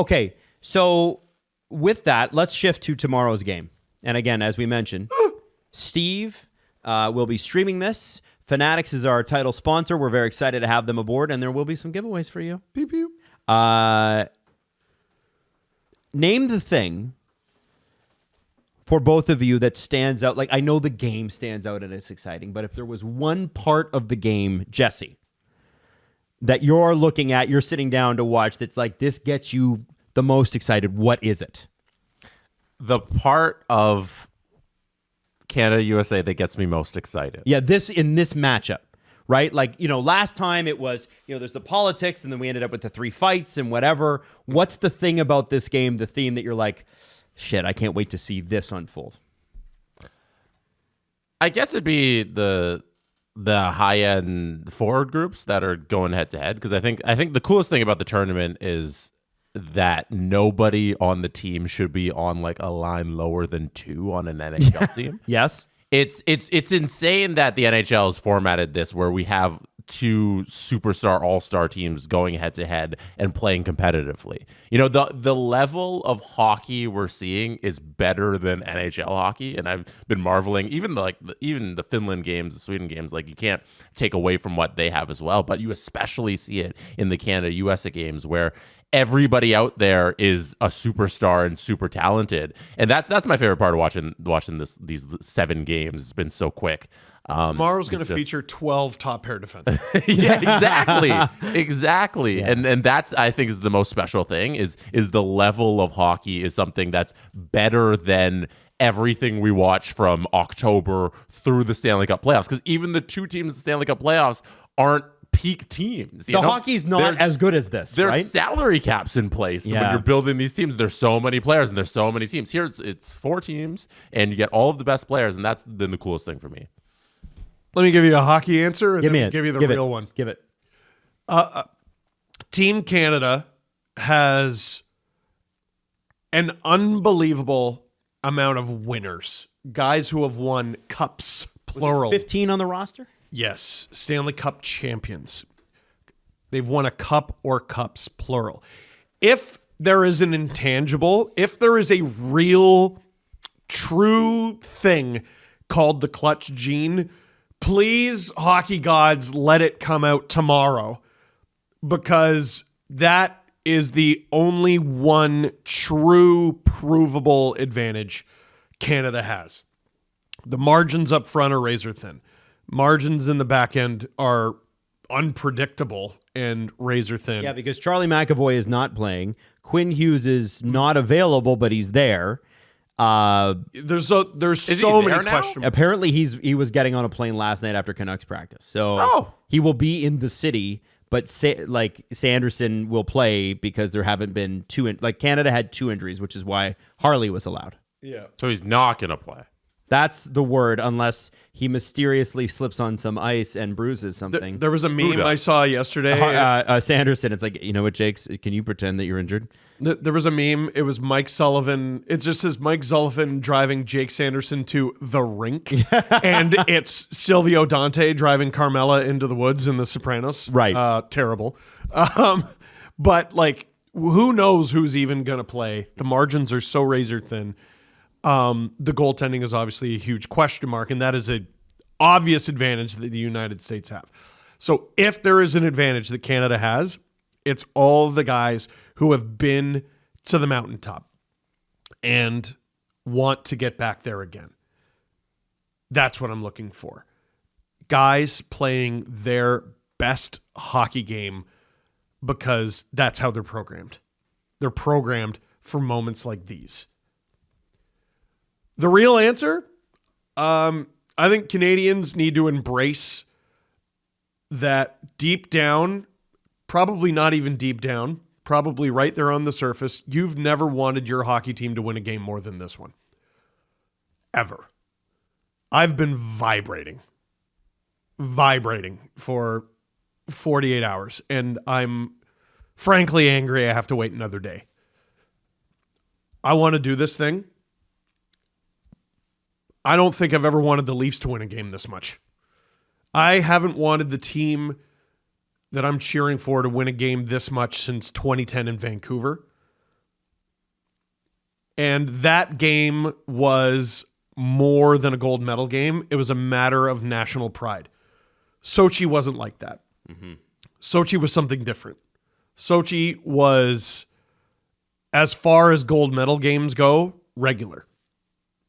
Okay, so with that, let's shift to tomorrow's game. And again, as we mentioned, Steve will be streaming this. Fanatics is our title sponsor. We're very excited to have them aboard, and there will be some giveaways for you. Pew pew. Name the thing for both of you that stands out. Like, I know the game stands out and it's exciting, but if there was one part of the game, Jesse, that you're looking at, you're sitting down to watch, that's like, this gets you the most excited, what is it? The part of Canada USA that gets me most excited. Yeah, in this matchup, right? Like, last time it was, there's the politics, and then we ended up with the 3 fights and whatever. What's the thing about this game, the theme that you're like, shit, I can't wait to see this unfold? I guess it'd be the high-end forward groups that are going head-to-head, because I think the coolest thing about the tournament is that nobody on the team should be on like a line lower than 2 on an NHL team. Yes. It's insane that the NHL has formatted this where we have 2 superstar all-star teams going head-to-head and playing competitively. The level of hockey we're seeing is better than NHL hockey, and I've been marveling. Even the Finland games, the Sweden games, like, you can't take away from what they have as well, but you especially see it in the Canada-USA games where everybody out there is a superstar and super talented, and that's my favorite part of watching these 7 games. It's been so quick. Tomorrow's going to feature 12 top pair defenders. Yeah, exactly. Yeah. And that's, I think, is the most special thing is the level of hockey is something that's better than everything we watch from October through the Stanley Cup playoffs, because even the 2 teams in the Stanley Cup playoffs aren't peak teams. The hockey's not as good as this, there's right? salary caps in place when you're building these teams. There's so many players and there's so many teams. Here it's 4 teams and you get all of the best players, and that's been the coolest thing for me. Let me give you a hockey answer and then give you the real one. Give it. Team Canada has an unbelievable amount of winners. Guys who have won cups, plural. 15 on the roster? Yes. Stanley Cup champions. They've won a cup or cups, plural. If there is an intangible, if there is a real, true thing called the clutch gene, please, hockey gods, let it come out tomorrow, because that is the only one true provable advantage Canada has. The margins up front are razor thin. Margins in the back end are unpredictable and razor thin. Yeah, because Charlie McAvoy is not playing. Quinn Hughes is not available, but he's there. There's so many questions. Apparently, he was getting on a plane last night after Canucks practice, so he will be in the city. But Sanderson will play because there haven't been 2. Canada had 2 injuries, which is why Harley was allowed. Yeah, so he's not gonna play. That's the word, unless he mysteriously slips on some ice and bruises something. There was a meme I saw yesterday. Sanderson, it's like, what, Jakes? Can you pretend that you're injured? There was a meme. It was Mike Sullivan. It just says Mike Sullivan driving Jake Sanderson to the rink. And it's Silvio Dante driving Carmela into the woods in The Sopranos. Right. Terrible. But, who knows who's even going to play? The margins are so razor thin. The goaltending is obviously a huge question mark, and that is an obvious advantage that the United States have. So if there is an advantage that Canada has, it's all the guys who have been to the mountaintop and want to get back there again. That's what I'm looking for. Guys playing their best hockey game because that's how they're programmed. They're programmed for moments like these. The real answer, I think Canadians need to embrace that deep down, probably not even deep down, probably right there on the surface, you've never wanted your hockey team to win a game more than this one. Ever. I've been vibrating for 48 hours, and I'm frankly angry I have to wait another day. I want to do this thing. I don't think I've ever wanted the Leafs to win a game this much. I haven't wanted the team that I'm cheering for to win a game this much since 2010 in Vancouver. And that game was more than a gold medal game. It was a matter of national pride. Sochi wasn't like that. Sochi was something different. Sochi was, as far as gold medal games go, regular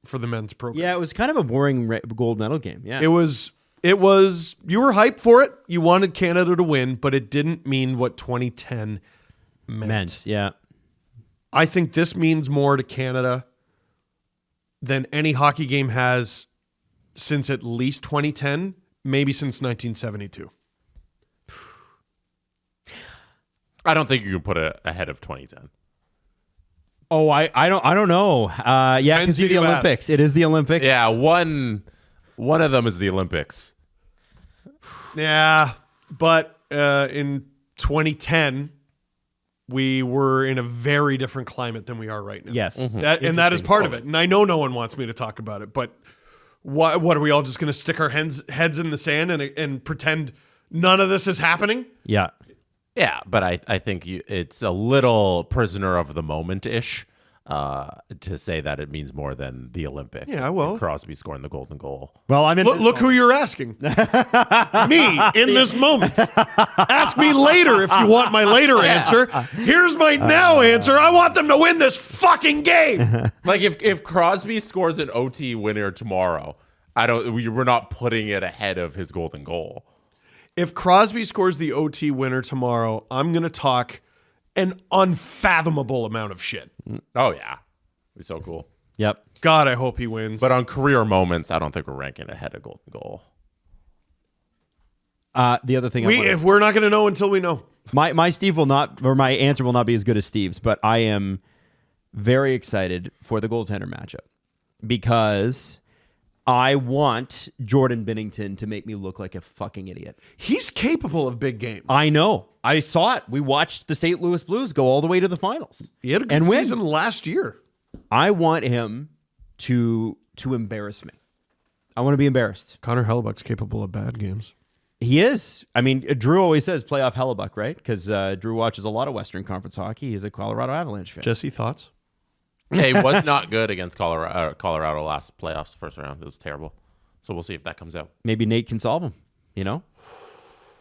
for the men's program. Yeah, it was kind of a boring gold medal game. Yeah. It was, you were hyped for it. You wanted Canada to win, but it didn't mean what 2010 meant. Yeah. I think this means more to Canada than any hockey game has since at least 2010, maybe since 1972. I don't think you can put it ahead of 2010. Oh, I don't know. Yeah, because the Olympics. It is the Olympics. Yeah, one of them is the Olympics. Yeah, but in 2010, we were in a very different climate than we are right now. Yes. That is part of it. And I know no one wants me to talk about it, but what are we all just going to stick our heads in the sand and pretend none of this is happening? Yeah. Yeah, but I think it's a little prisoner of the moment-ish to say that it means more than the Olympics. Yeah, well. Crosby scoring the golden goal. Well, I'm in. Look who you're asking. Me, in this moment. Ask me later if you want my later answer. Here's my now answer. I want them to win this fucking game. Like if Crosby scores an OT winner tomorrow, we're not putting it ahead of his golden goal. If Crosby scores the OT winner tomorrow, I'm going to talk an unfathomable amount of shit. Oh, yeah. It'd be so cool. Yep. God, I hope he wins. But on career moments, I don't think we're ranking ahead of golden goal. The other thing if we're not going to know until we know. My my answer will not be as good as Steve's, but I am very excited for the goaltender matchup because I want Jordan Binnington to make me look like a fucking idiot. He's capable of big games. I know. I saw it. We watched the St. Louis Blues go all the way to the finals. He had a good season last year. I want him to embarrass me. I want to be embarrassed. Connor Hellebuck's capable of bad games. He is. I mean, Drew always says playoff Hellebuck, right? Because Drew watches a lot of Western Conference hockey. He's a Colorado Avalanche fan. Jesse, thoughts? Yeah, he was not good against Colorado last playoffs first round. It was terrible. So we'll see if that comes out. Maybe Nate can solve him, you know?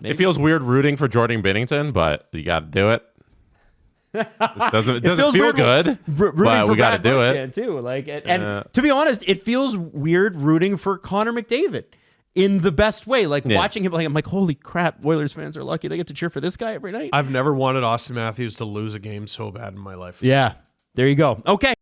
Maybe. It feels weird rooting for Jordan Binnington, but you got to do it. It doesn't feel good, but we got to do it. Too. And to be honest, it feels weird rooting for Connor McDavid in the best way. Watching him, I'm like, holy crap, Oilers fans are lucky they get to cheer for this guy every night. I've never wanted Austin Matthews to lose a game so bad in my life. Yeah, there you go. Okay.